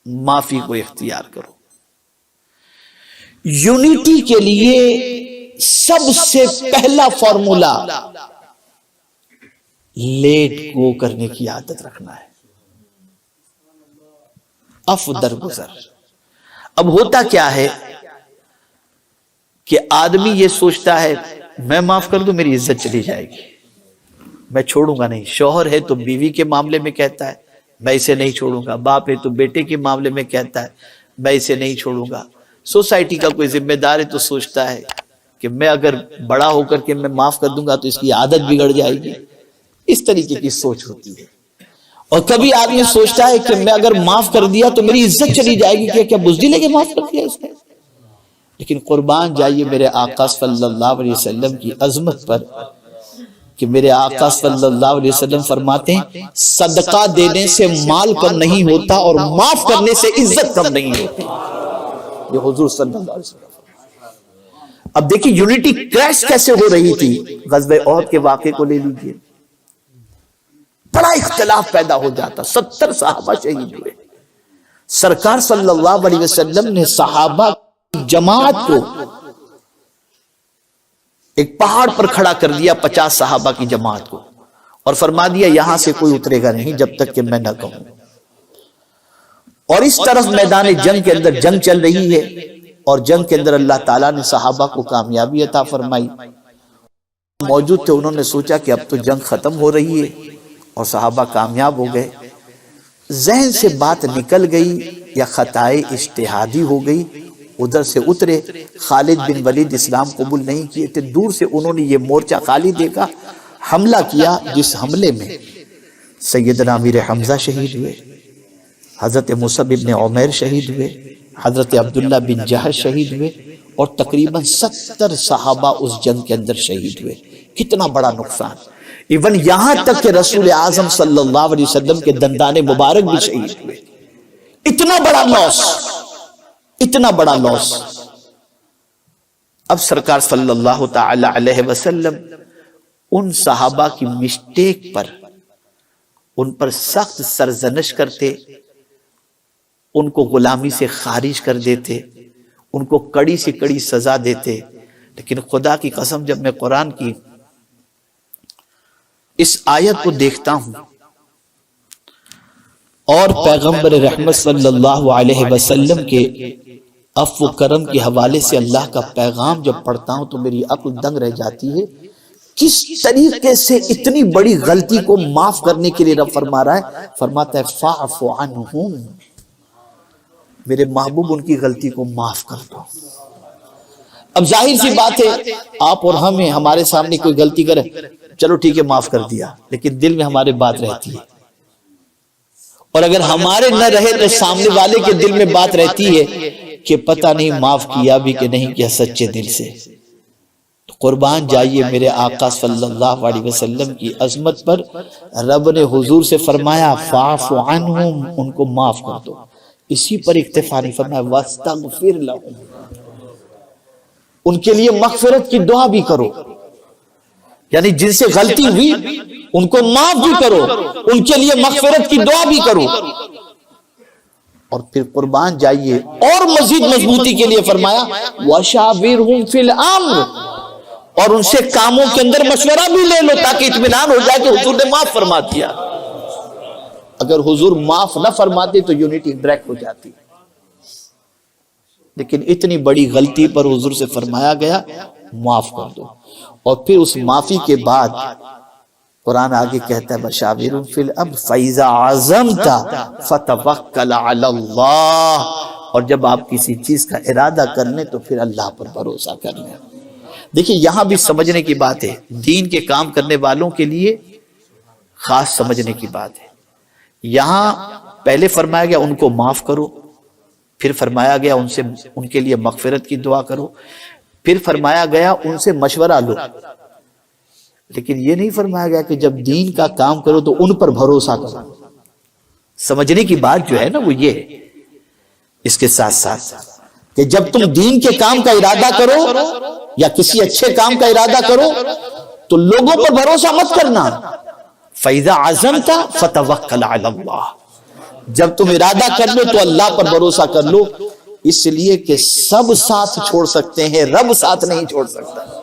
معافی کو اختیار کرو۔ یونٹی کے لیے سب سے پہلا فارمولا لیٹ گو کرنے کی عادت رکھنا ہے، عفو درگزر۔ اب ہوتا کیا ہے کہ آدمی یہ سوچتا ہے میں معاف کر دوں میری عزت چلی جائے گی، میں چھوڑوں گا نہیں۔ شوہر ہے تو بیوی کے معاملے میں کہتا ہے میں اسے نہیں چھوڑوں گا، باپ ہے تو بیٹے کے معاملے میں کہتا ہے میں اسے نہیں چھوڑوں گا، سوسائٹی کا کوئی ذمہ دار ہے تو سوچتا ہے کہ میں اگر بڑا ہو کر کے میں معاف کر دوں گا تو اس کی عادت بگڑ جائے گی۔ اس طریقے کی سوچ ہوتی ہے۔ اور کبھی آدمی سوچتا ہے کہ میں اگر معاف کر دیا تو میری عزت چلی جائے گی، کیا بزدل ہے کہ معاف کر دیا اس نے؟ لیکن قربان جائیے میرے آقا صلی اللہ علیہ وسلم کی عظمت پر کہ میرے آقا صلی اللہ علیہ وسلم فرماتے ہیں صدقہ دینے سے مال کم نہیں ہوتا اور معاف کرنے سے عزت کم نہیں ہوتی۔ یہ حضور صلی اللہ علیہ وسلم۔ اب دیکھیں یونٹی کریش کیسے ہو رہی تھی۔ غزوہ احد کے واقعے کو لے لیجئے، بڑا اختلاف پیدا ہو جاتا، 70 صحابہ شہید ہوئے۔ سرکار صلی اللہ علیہ وسلم نے صحابہ کی جماعت کو ایک پہاڑ پر کھڑا کر دیا، 50 صحابہ کی جماعت کو، اور فرما دیا یہاں سے کوئی اترے گا نہیں جب تک کہ میں نہ کہوں۔ اور اس طرف میدان جنگ کے اندر جنگ چل رہی ہے، اور جنگ کے اندر اللہ تعالیٰ نے صحابہ کو کامیابی عطا فرمائی۔ موجود تھے، انہوں نے سوچا کہ اب تو جنگ ختم ہو رہی ہے اور صحابہ کامیاب ہو گئے۔ ذہن سے بات نکل گئی یا خطائے اجتہادی ہو گئی، ادھر سے اترے۔ خالد بن ولید اسلام قبول نہیں کیے تھے، دور سے انہوں نے یہ مورچہ خالی دیکھا، حملہ کیا، جس حملے میں سیدنا امیر حمزہ شہید ہوئے، حضرت مصعب بن عمیر شہید ہوئے، حضرت عبداللہ بن جہش شہید ہوئے، اور تقریباً 70 صحابہ اس جنگ کے اندر شہید ہوئے۔ کتنا بڑا نقصان! ایون یہاں تک کہ رسول اعظم صلی اللہ علیہ وسلم کے دندان مبارک بھی شہید ہوئے۔ اتنا بڑا لاس، اتنا بڑا لاس۔ اب سرکار صلی اللہ تعالی علیہ وسلم ان صحابہ کی مسٹیک پر، ان پر سخت سرزنش کرتے، ان کو غلامی سے خارج کر دیتے، ان کو کڑی سے کڑی سزا دیتے۔ لیکن خدا کی قسم جب میں قرآن کی اس آیت کو دیکھتا ہوں اور پیغمبر رحمت صلی اللہ علیہ وسلم کے عفو و کرم کے حوالے سے اللہ کا پیغام جب پڑھتا ہوں تو میری عقل دنگ رہ جاتی ہے۔ کس طریقے سے اتنی بڑی غلطی کو معاف کرنے کے لیے رب فرما رہا ہے، فرماتا ہے فاعف عنہم، میرے محبوب ان کی غلطی کو معاف کر دو۔ اب ظاہر سی بات ہے آپ اور ہمیں، ہمارے سامنے کوئی غلطی کرے چلو ٹھیک ہے معاف کر دیا، لیکن دل میں ہمارے بات رہتی ہے، اور اگر ہمارے نہ رہے تو سامنے والے کے دل میں بات رہتی ہے کہ پتہ نہیں معاف کیا بھی کہ نہیں کیا سچے دل سے۔ تو قربان جائیے میرے آقا صلی اللہ علیہ وسلم کی عظمت پر رب نے حضور سے فرمایا فاعف عنہم، ان کو معاف کر دو۔ اسی پر اکتفا نہیں فرمایا واستغفر لہم، ان کے لیے مغفرت کی دعا بھی کرو، یعنی جن سے غلطی ہوئی ان کو معاف بھی کرو، ان کے لیے مغفرت کی دعا بھی کرو۔ اور پھر قربان جائیے اور مزید مضبوطی کے لیے فرمایا وَشَاوِرْهُمْ فِي الْأَمْرِ، اور ان سے کاموں کے اندر مشورہ بھی لے لو تاکہ اطمینان ہو جائے کہ حضور نے معاف فرما دیا۔ اگر حضور معاف نہ فرماتے تو یونٹی بریک ہو جاتی، لیکن اتنی بڑی غلطی پر حضور سے فرمایا گیا معاف کر دو۔ اور پھر اس معافی کے بعد قرآن آگے کہتا ہے بشاورہم فی الامر فاذا عزمت فتوکل علی اللہ، اور جب آپ کسی چیز کا ارادہ کر لیں تو پھر اللہ پر بھروسہ کر لیں۔ دیکھیں یہاں بھی سمجھنے کی بات ہے، دین کے کام کرنے والوں کے لیے خاص سمجھنے کی بات ہے۔ یہاں پہلے فرمایا گیا ان کو معاف کرو، پھر فرمایا گیا ان کے لیے مغفرت کی دعا کرو، پھر فرمایا گیا ان سے مشورہ لو، لیکن یہ نہیں فرمایا گیا کہ جب دین کا کام کرو تو ان پر بھروسہ کرو۔ سمجھنے کی بات جو ہے نا وہ یہ ہے، اس کے ساتھ ساتھ کہ جب تم دین کے کام کا ارادہ کرو یا کسی اچھے کام کا ارادہ کرو تو لوگوں پر بھروسہ مت کرنا۔ فَإِذَا عَزَمْتَ فَتَوَكَّلْ عَلَى اللَّهِ، جب تم ارادہ کر لو تو اللہ پر بھروسہ کر لو، اس لیے کہ سب ساتھ چھوڑ سکتے ہیں، رب ساتھ نہیں چھوڑ سکتا۔